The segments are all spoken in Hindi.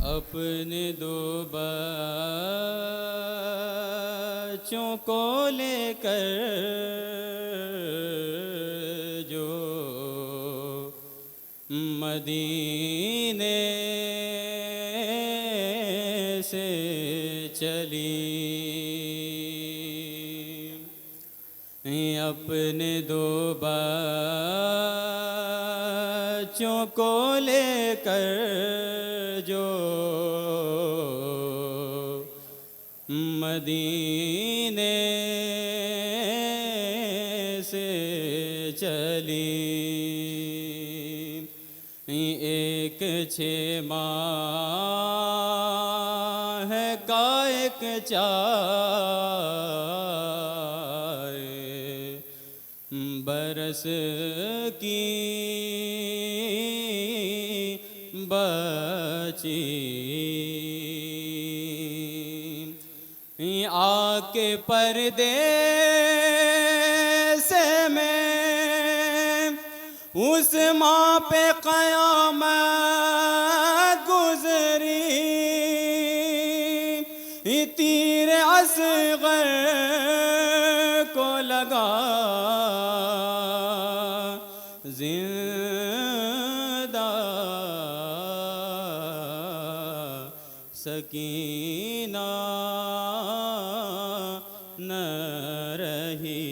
अपने दो बच्चों को लेकर जो मदीने से चली, अपने दो बच्चों को लेकर जो मदीने से चली, एक 6 माह का एक 4 बरस की बची, आके परदेस में उस माँ पे क़यामत गुज़री, तीर असग़र को लगा जिंदा सकीना न रही।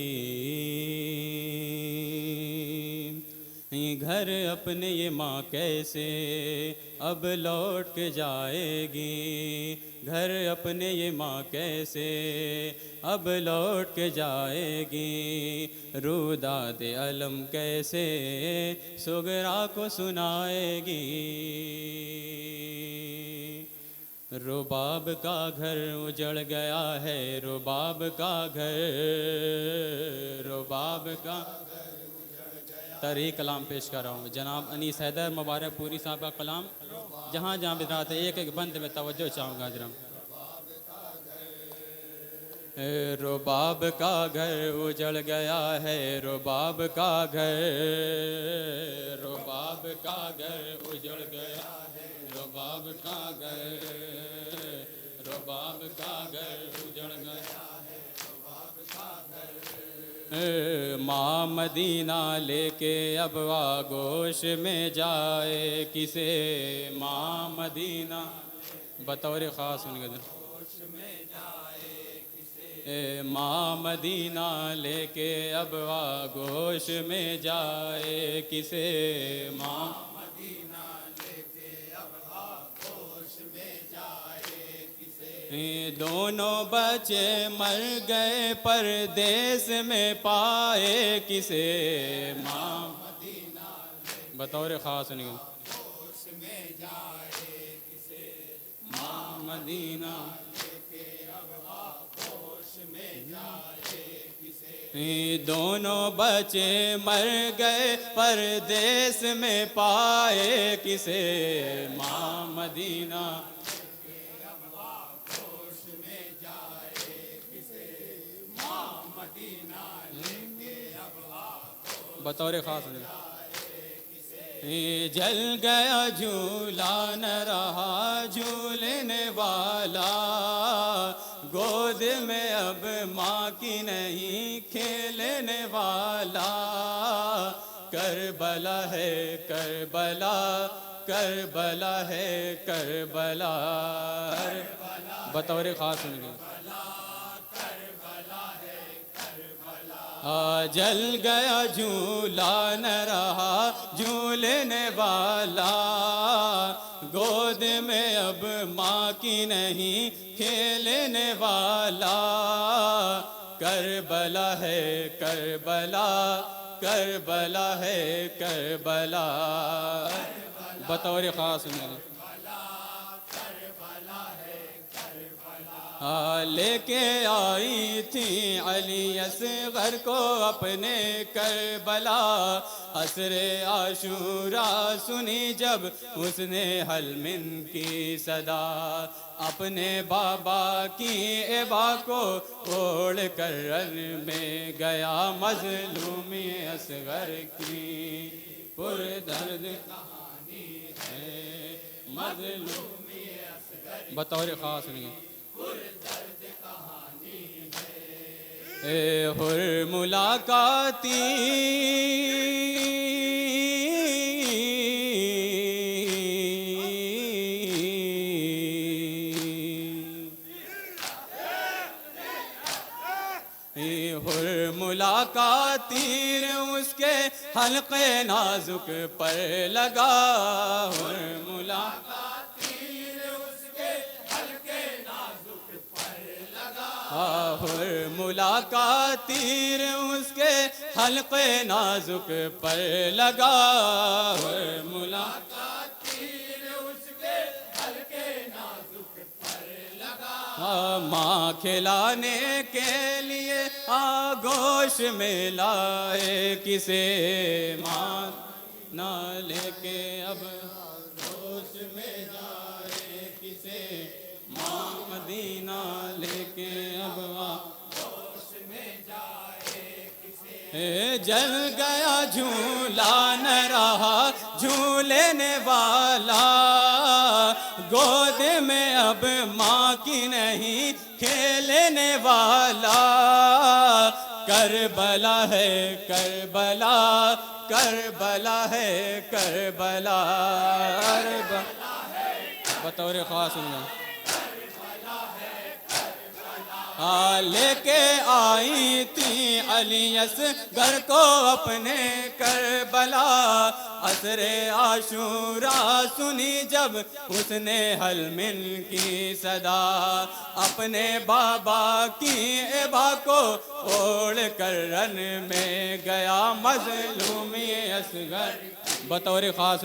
घर अपने ये माँ कैसे अब लौट के जाएगी, घर अपने ये माँ कैसे अब लौट के जाएगी, रुदाद अलम कैसे सुगरा को सुनाएगी। रुबाब का घर उजड़ गया है, रुबाब का घर, रुबाब का तरी कलाम पेश कर रहा हूँ। जनाब अनीस हैदर मुबारक पूरी साहब का कलाम, जहाँ जहाँ बिदरात है एक एक बंद में तवज्जो चाहूँगा जरा। रुबाब का घर उजड़ गया है, रुबाब का घर, रुबाब का घर उजड़ गया है, रुबाब का घर, रुबाब का घर उजड़ गया है, रुबाब का घर। माँ मदीना लेके अब आगोश में जाए किसे, माँ मदीना बतौर ख़ास उनके माँ मदीना लेके अब आगोश में जाए किसे, माँ मदीना लेके अब आगोश में जाए किसे। दोनों बच्चे मर गए परदेस में पाए किसे, माँ मदीना बतौर ख़ास उनके आगोश में जाए किसे, माँ मदीना दोनों बच्चे मर गए परदेस में पाए किसे, माँ मदीना बतौर ख़ास जल गया झूला न रहा झूलने वाला, गोद में अब माँ की नहीं खेलने वाला, करबला है करबला, करबला है करबला, बतौर ख़ास जल गया झूला न रहा झूलने वाला, गोद में अब माँ की नहीं खेलने वाला, करबला है करबला, करबला है करबला, बतौर ख़ास लेके आई थी अली असग़र को अपने करबला, असरे आशूरा सुनी जब उसने हलमिन की सदा, अपने बाबा की एबा को ओढ़ कर रन में गया मज़लूमी असग़र की पुरदर्द कहानी है, मज़लूमी बतौर खास नहीं ए हुर मुलाकाती हुर मुलाकातीर उसके हल्के नाजुक पर लगा। हुर मुलाकातीर उसके हल्के नाजुक पर लगा। हुर मुलाकातीर उसके हल्के नाजुक पर लगा। हुर मुलाकातीर उसके हल्के नाजुक पर लगा। माँ खिलाने के लिए आगोश में लाए किसे माँ ना लेके अब आगोश में जाए किसे माँ मदीना लेके अब आगोश में जाए किसे। जल गया झूला न रहा झूलेने वाला गोद में अब माँ की नहीं खेलने वाला। करबला है करबला करबला है करबला बतौर खास लेके आई थी अलियस घर को अपने करबला। असरे आशूरा सुनी जब उसने हलमिन की सदा अपने बाबा की एबा को ओढ़ कर रन में गया मजलूमी असगर बतौर खास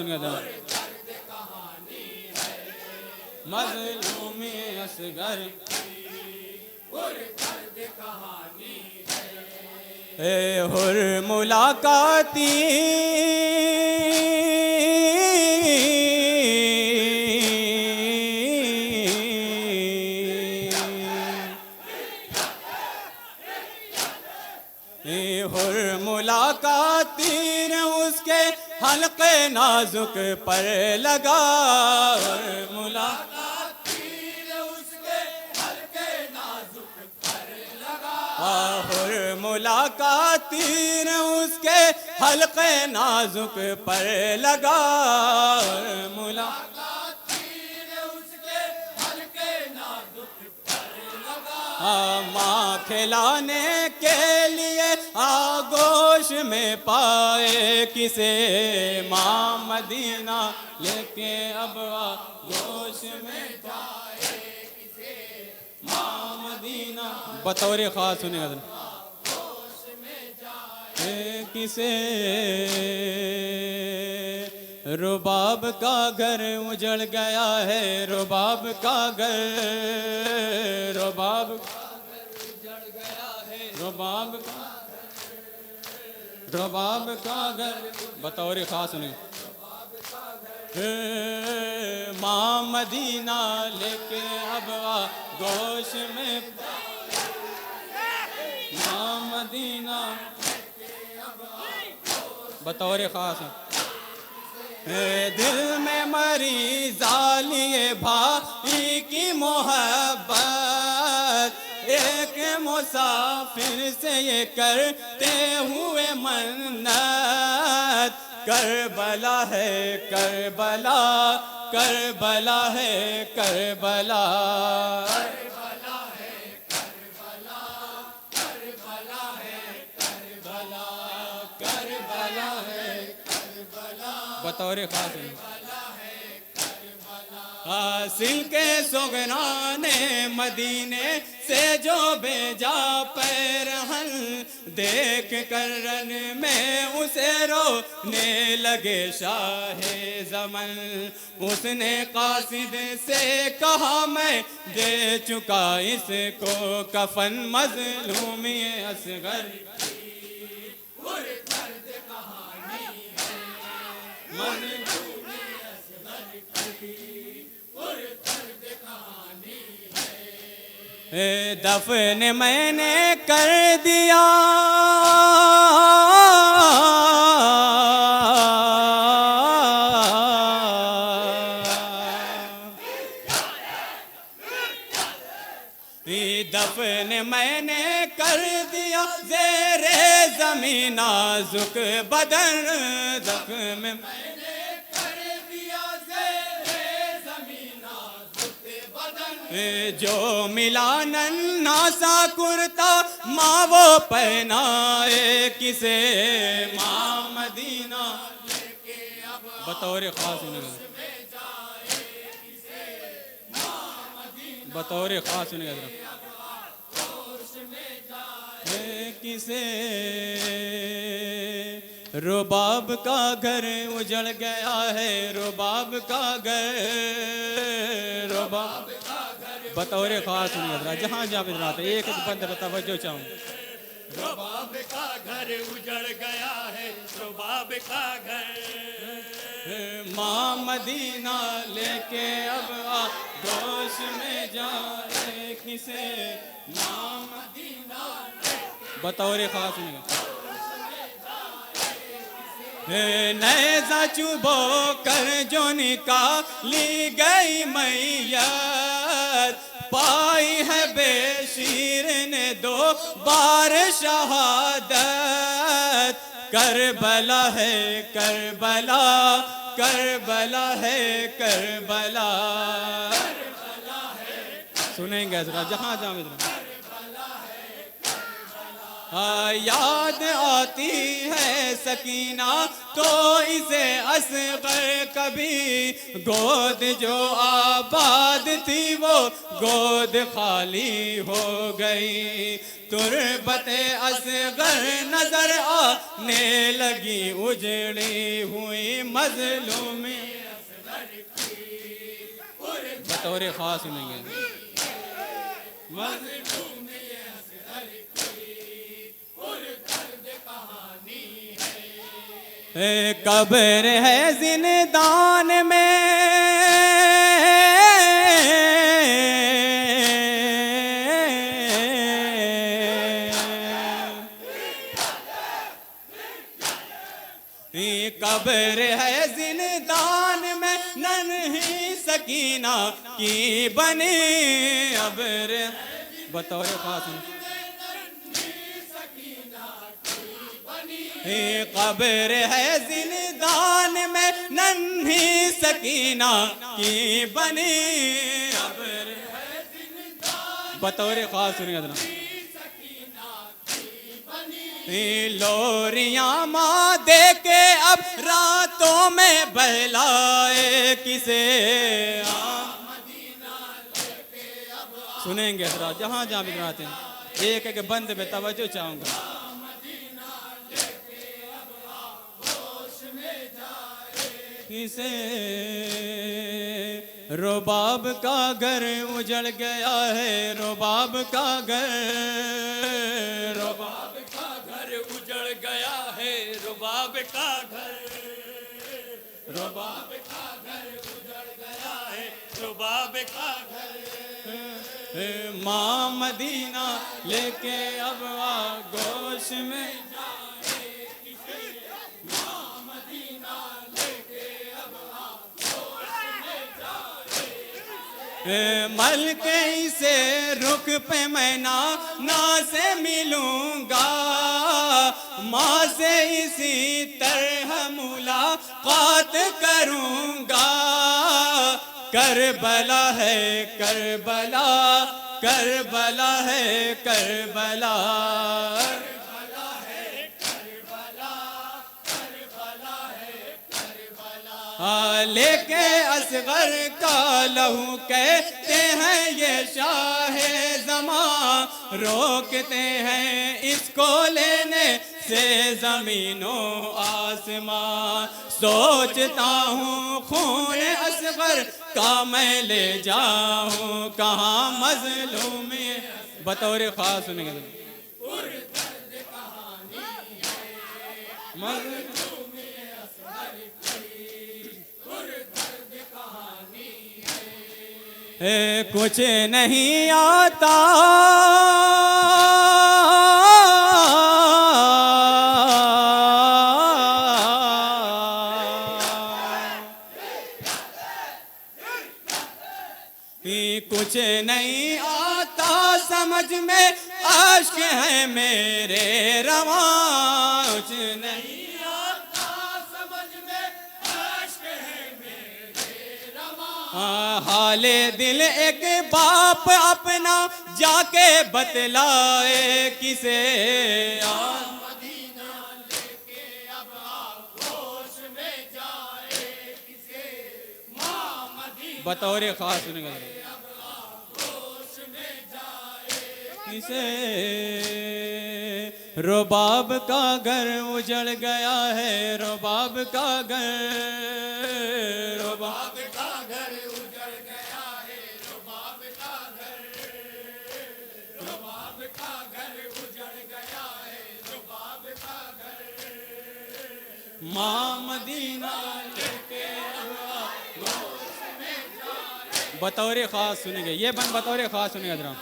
मजलूमी असगर हुर मुलाकाती हुर मुलाकातीर उसके हल्के नाजुक पर लगा। हुर मुलाकातीर उसके हल्के नाजुक पर लगा। हुर मुलाकातीर उसके हल्के नाजुक पर लगा। हुर मुलाकातीर उसके हल्के नाजुक पर लगा। माँ खिलाने के लिए आगोश में पाए किसे माँ मदीना लेके अब आगोश में जाए किसे माँ मदीना बतौर खास सुनिएगा आगोश में जाए किसे। रुबाब का घर उजड़ गया है रुबाब का घर रुबाब उजड़ गया है रुबाब रबाब का घर बतौर खास नहीं माँ मदीना लेके अब गोश में माँ मदीना बतौर खास दिल में मरीज लिए भाई की मोहब्बत एक मुसाफिर से ये करते हुए मन्नत। करबला है करबला करबला है करबला करबला है करबला करबला है करबला करबला है करबला बतौर खास हासिल के सुगनाने मदीने से जो भेजा पैरहन देख कर रन में उसे रोने लगे शाहे ज़मन। उसने कासिद से कहा मैं दे चुका इसको कफन मजलूमी असगर दफन मैंने कर दिया दफन मैंने कर दिया ज़ेरे ज़मीन नाज़ुक बदन, दफन मैंने कर दिया ज़ेरे ज़मीन नाज़ुक बदन। जो मिला नन्हा सा कुर्ता माँ वो पहनाए किसे, माँ मदीना लेके अब बतौर खास बतौर खास किसे। रुबाब का घर उजड़ गया है, रुबाब का घर, रुबाब का घर बतौर खास सुनिए जहाँ जहाँ भी रात एक बंद तवज्जो चाहूँ। रुबाब का घर उजड़ गया है, रुबाब का घर। माँ मदीना लेके अब आगोश में जाए किसे, माँ मदीना बतौर खास नैज़ा चुबो कर जो निकाली गई मैयत, पाई है बेशीर ने 2 बार शहादत। करबला है करबला, करबला है करबला, सुनेंगे जरा जहाँ जहाँ इधर याद आती है सकीना तो इसे असगर कभी, गोद जो आबाद थी वो गोद खाली हो गई। तुरबते असगर नजर आने लगी उजड़ी हुई मजलूमी बतौर खास सुनेंगे। कब्र है जिंदान में, कब्र है जिंदान में नन्ही सकीना की बनी अब्र बतौर खास। कब्र है जिंदान में नन्ही सकीना की बनी अब्र बतौर खास सुनिए। लोरियां माँ दे के अब रातों में बहलाए किसे, सुनेंगे जरा जहाँ जहाँ भी आते हैं एक एक बंद में तवज्जो चाहूँगा। किसे रुबाब का घर उजड़ गया है, रुबाब का घर, रुबाब का घर उजड़ गया है, रुबाब का घर। रुबाब का घर उजड़ गया है, रुबाब का घर। माँ मदीना लेके अब आगोश में जाए किसे, माँ मदीना लेके अब आगोश में जाए। मलके से रुख पे मैं ना से मिलूंगा, माँ से इसी तरह मुलाकात करूंगा। करबला है करबला, करबला है करबला, करबला है करबला, करबला है करबला। लेके असगर का लहू कहते हैं ये शाहे ज़मां, रोकते हैं इसको लेने से ज़मीनों आसमां। सोचता हूँ खून असगर का मैं ले जाऊँ कहाँ मजलूमी बतौर खास सुनेंगे। कुछ नहीं आता कुछ नहीं आता समझ में, आश्क है मेरे रवां। कुछ नहीं आता समझ में, आश्क है मेरे रवां। हाले दिल एक बाप अपना जाके बतलाए किसे। मदीना लेके अब आगोश में जाए किसे। माँ मदीना बतौर खास सुनेंगे आगोश में जाए किसे। रुबाब का घर उजड़ गया है, रुबाब का घर। रुबाब का घर उजड़ गया है, रुबाब का घर। रुबाब का घर उजड़ गया है, रुबाब का घर। माँ मदीना लेके बतौर खास सुनेंगे, ये बन बतौर खास सुनेंगे जरा।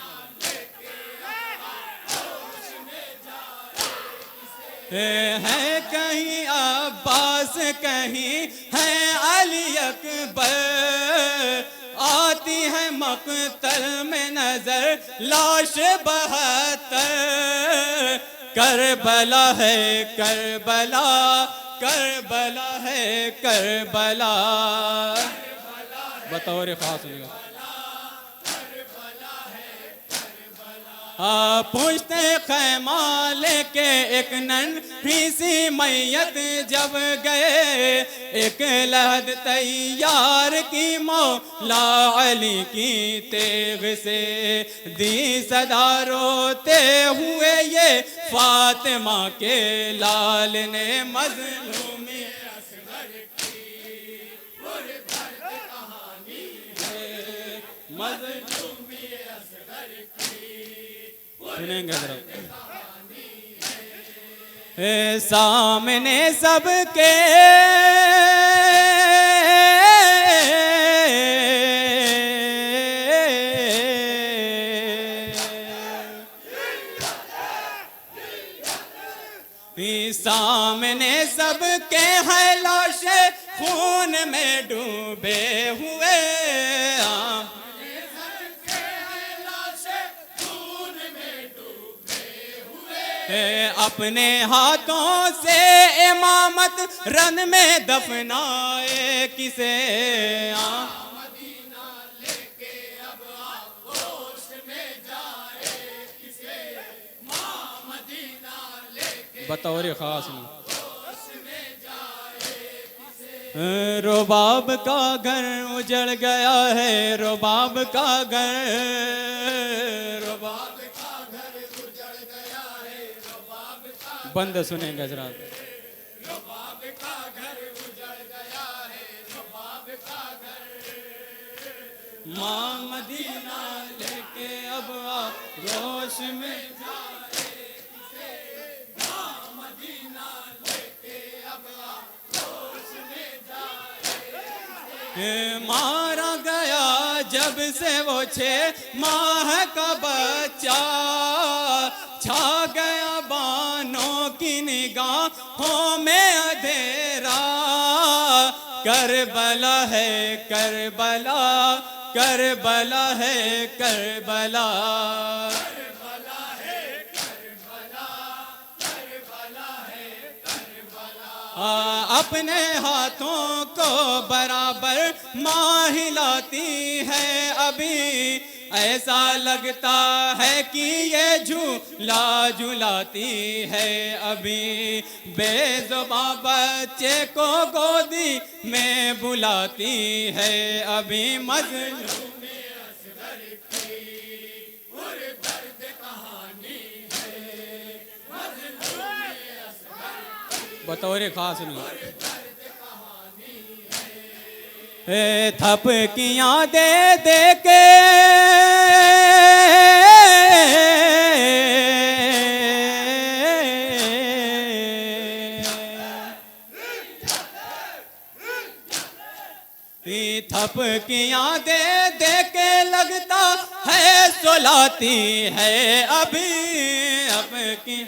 है कहीं अब्बास, कहीं है अली अकबर, आती है मकतल में नजर लाश 72। करबला है करबला, करबला है करबला। बतौर खास सुनेगा। पूछते खैमा लेके एक नन्ही सी मैयत जब गए, एक लहद तैयार की मौला अली की तेग से, दी सदा रोते हुए ये फातिमा के लाल ने मजलूमी असगर की पुरदर्द कहानी है, मजलूमी असगर की सुनेंगे जरा। सामने सबके सामने सबके है लाशें खून में डूबे हुए। अपने हाथों से इमामत रन में दफनाए किसे। मदीना लेके अब आगोश में जाए किसे। माँ मदीना लेके बतौर खास आगोश में जाए किसे। रुबाब का घर उजड़ गया है, रुबाब का घर। रुबाब बंद सुनेंगे जरा। रुबाब का घर उजड़ गया है, रुबाब का घर। माँ मदीना लेके अब आगोश में जाए किसे। माँ मदीना लेके अब आगोश में जाए। मारा गया जब से वो 6 माह का बच्चा, छा गया बानों की निगाहों में अंधेरा। करबला है करबला, करबला है करबला। करबला है करबला, करबला है करबला। अपने हाथों को बराबर माँ हिलाती है अभी, ऐसा लगता है कि ये झूला झुलाती है अभी। बेज़ुबां बच्चे को गोदी में बुलाती है अभी। मजलूमी असगर की पुरदर्द कहानी है। मजलूमी असगर बतौर खास नहीं पुरदर्द कहानी थपकियाँ दे दे के थपकियाँ दे दे के लगता है सुलाती है अभी। अपकी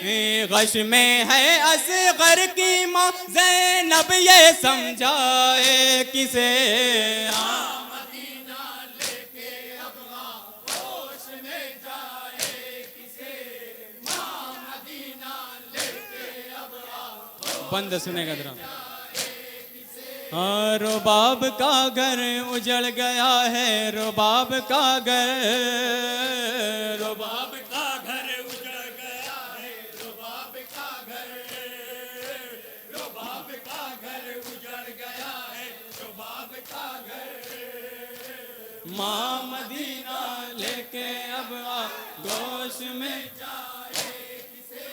गश में है असगर की माँ ज़ैनब ये समझाए किसे। मदीना लेके अब होश में जाए किसे। माँ मदीना लेके अब बंद सुनेगा जरा। हाँ रुबाब का घर उजड़ गया है, रुबाब का घर, रुबाब का घर उजड़ गया है, रुबाब का घर, रुबाब का घर उजड़ गया है, रुबाब का घर। माँ मदीना लेके अब गोश में जाए किसे।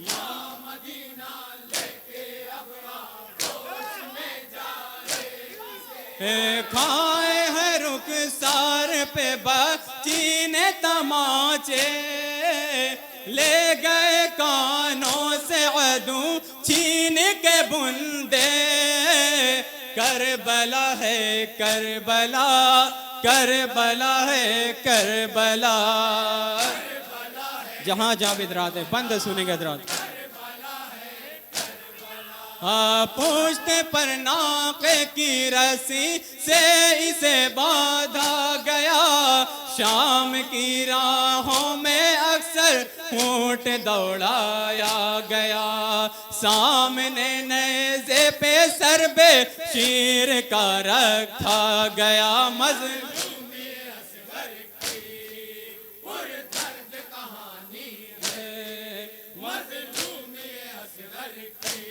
माँ मदीना लेके अब होश में जाए किसे। खाए है रुखसार पे बच्ची ने तमाचे, ले गए कानों से अदू छीन के बुंदे। करबला है करबला, करबला है करबला, जहाँ जहाँ बिदरात है बंद सुनेंगे हजरात। पूछते पर नाके की रस्सी से इसे बांधा गया। शाम की राहों में अक्सर ऊंट दौड़ाया गया। सामने नेज़े पे सरबे शीर का रखा गया। मज़लूम असगर की पुरदर्द कहानी है। मज़लूम असगर की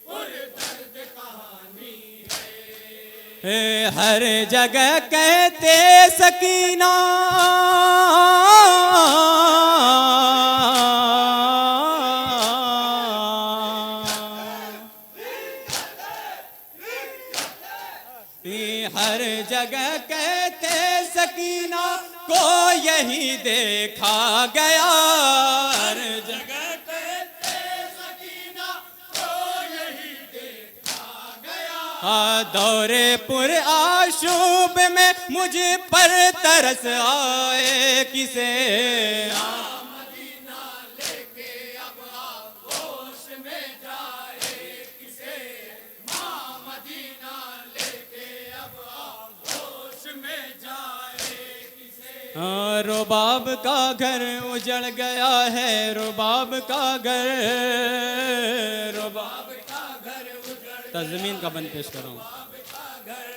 पुरदर्द कहानी है। हर जगह कहते सकीना, हर जगह कहते सकीना को यही देखा गया। हर जगह कहते सकीना को यही देखा गया। दौरे पुर आशूब में मुझ पर तरस आए किसे। मदीना लेके अब होश में जाए किसे। माँ मदीना लेके अब होश में जाए किसे। रुबाब का घर उजड़ गया है, रुबाब का घर, रुबाब का घर उजड़ तज़मीन का बंद पेश करो। का घर,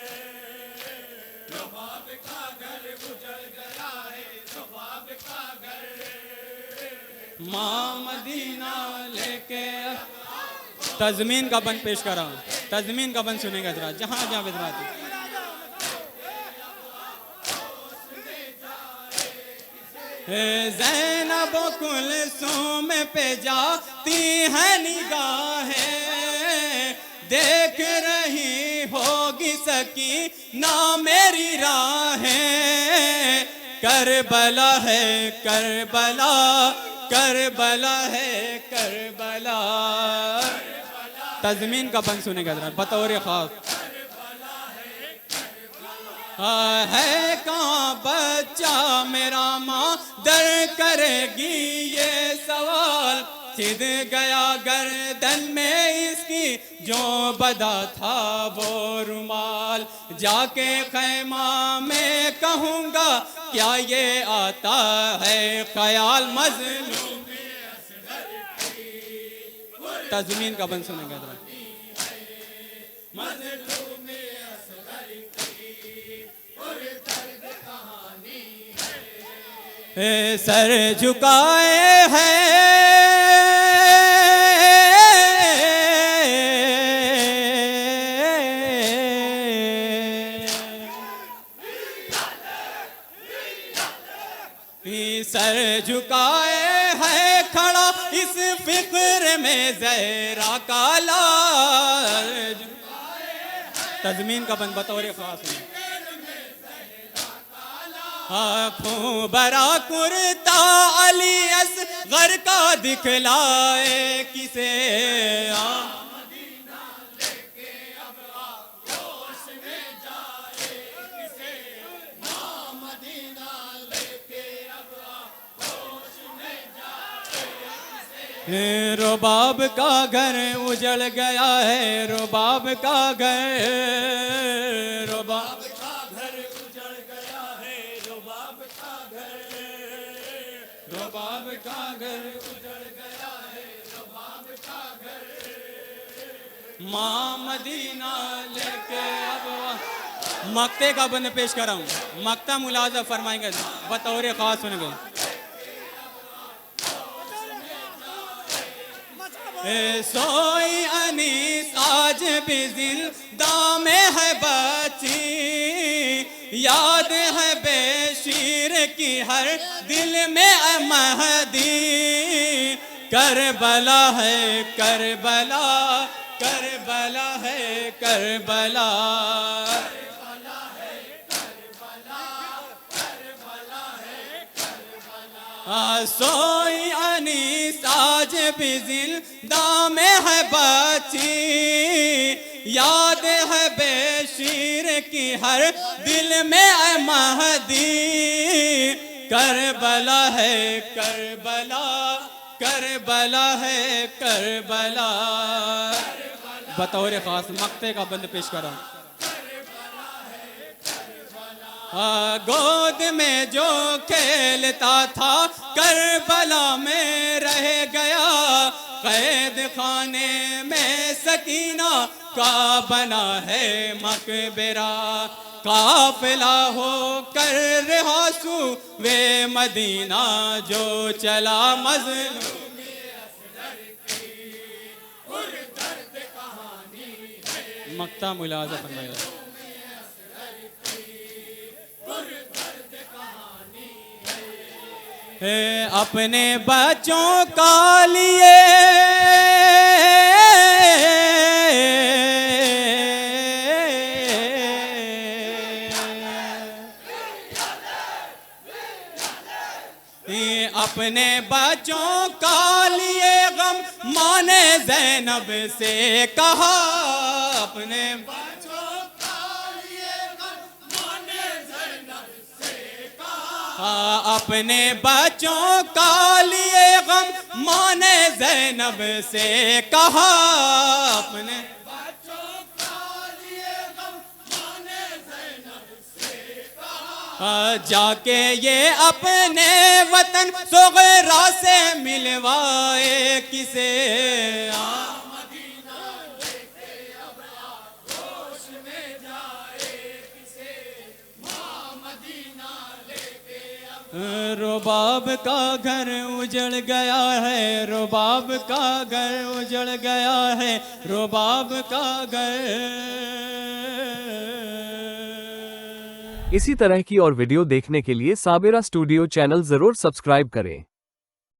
रुबाब का घर उजड़ गया है, रुबाब का घर। माँ मदीना लेके तज़मीन का बंद पेश करो। तज़मीन का बंद सुनेगा जरा, जहाँ जहाँ बिदराती। ज़ैनब कुलसूम पे जाती है निगाहें, देख रही होगी सकी ना मेरी राहें। करबला है करबला, करबला है करबला। तज़मीन का बंद सुनेगा जरा बतौर ख़ास। है कहाँ बच्चा मेरा माँ दर करेगी ये सवाल। सिद गया गर्दन में इसकी जो बदा था वो रुमाल। जाके खैमा में कहूँगा क्या ये आता है ख्याल। मज़लूम तज़मीन का बंद सुनेगा जरा। सर झुकाए हैं, सर झुकाए है खड़ा इस फिक्र में ज़हरा काला। तज़मीन का बंद बतौर ख़ास है। आँखों बरा कुर्ता अली असगर का दिखलाए किसे। मदीना लेके अब होश में जाए किसे। माँ मदीना लेके अब होश में जाए किसे। रुबाब का घर उजड़ गया है, रुबाब का घर, रुबाब का घर उजड़ गया है, रुबाब का घर, रुबाब का घर उजड़ गया है, रुबाब का घर। माँ मदीना लेके अब मक्ते का बंद पेश कर रहा हूँ। मक्ता मुलाजा फरमाएंगे बतौर खास सुनेंगे। सोई अनीस आज भी जिंदा में है बची, याद है बेशीर की हर दिल में महदी। करबला है करबला, करबला है करबला, सोई अनीस आज भी जिंदा में है बची, याद है बेशीर की हर दिल में महदी। करबला है करबला, करबला है करबला। बतौर खास मक्ते का बंद पेश कर रहा हूँ। गोद में जो खेलता था करबला में रह गया, कैद खाने में सकीना का बना है मकबरा। काफिला हो कर रहासू वे मदीना जो चला मजलूम। मक्ता मुलाजा फरमाया। अपने बच्चों का लिए अपने बच्चों का लिए गम माने ज़ैनब से कहा। अपने बच्चों का लिए गम माने ज़ैनब से कहा। अपने बच्चों का लिए गम माने ज़ैनब से कहा। अपने बच्चों का लिए गम माने ज़ैनब से कहा। जाके ये अपने वतन सोगरा से मिलवाए किसे। मदीना लेके अब आगोश में जाए किसे। माँ मदीना लेके अब रुबाब का घर उजड़ गया है, रुबाब का घर उजड़ गया है, रुबाब का घर। इसी तरह की और वीडियो देखने के लिए साबिरा स्टूडियो चैनल जरूर सब्सक्राइब करें।